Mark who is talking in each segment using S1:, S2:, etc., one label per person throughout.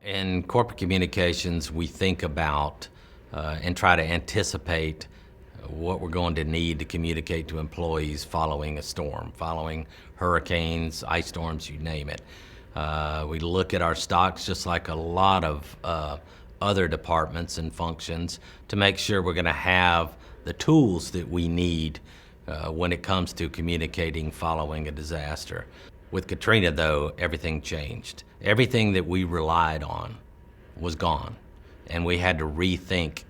S1: In corporate communications, we think about and try to anticipate what we're going to need to communicate to employees following a storm, following hurricanes, ice storms, you name it. We look at our stocks just like a lot of other departments and functions to make sure we're going to have the tools that we need when it comes to communicating following a disaster. With Katrina, though, everything changed. Everything that we relied on was gone, and we had to rethink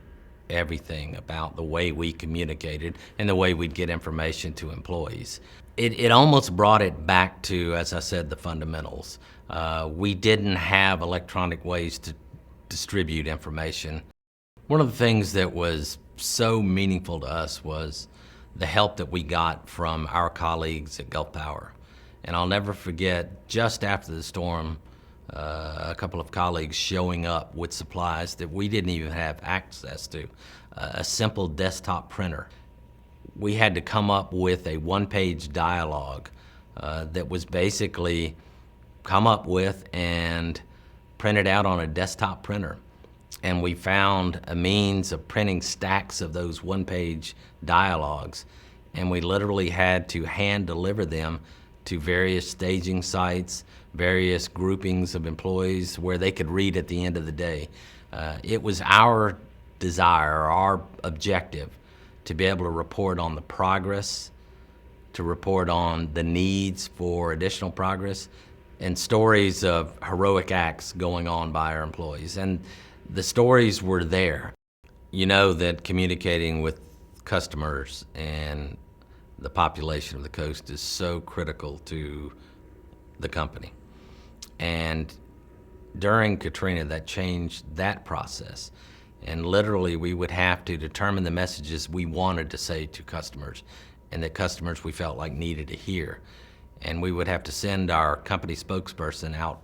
S1: everything about the way we communicated and the way we'd get information to employees. It almost brought it back to, as I said, the fundamentals. We didn't have electronic ways to distribute information. One of the things that was so meaningful to us was the help that we got from our colleagues at Gulf Power. And I'll never forget, just after the storm, a couple of colleagues showing up with supplies that we didn't even have access to, a simple desktop printer. We had to come up with a one-page dialogue that was basically come up with and printed out on a desktop printer. And we found a means of printing stacks of those one-page dialogues, and we literally had to hand deliver them to various staging sites, various groupings of employees where they could read at the end of the day. It was our desire, our objective, to be able to report on the progress, to report on the needs for additional progress, and stories of heroic acts going on by our employees. And the stories were there. You know that communicating with customers and the population of the coast is so critical to the company. And during Katrina, that changed that process. And literally, we would have to determine the messages we wanted to say to customers and that customers we felt like needed to hear. And we would have to send our company spokesperson out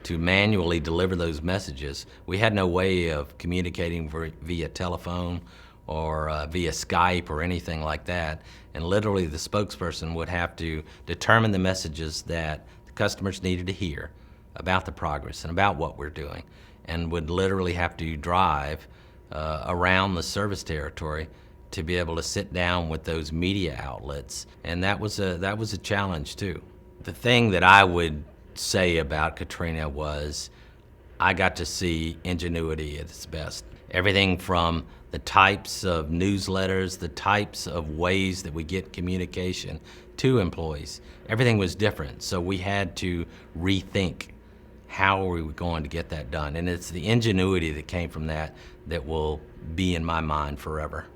S1: to manually deliver those messages. We had no way of communicating via telephone or via Skype or anything like that. And literally the spokesperson would have to determine the messages that the customers needed to hear about the progress and about what we're doing, and would literally have to drive around the service territory to be able to sit down with those media outlets. And that was a challenge too. The thing that I would say about Katrina was I got to see ingenuity at its best. Everything from the types of newsletters, the types of ways that we get communication to employees, everything was different. So we had to rethink how we were going to get that done. And it's the ingenuity that came from that that will be in my mind forever.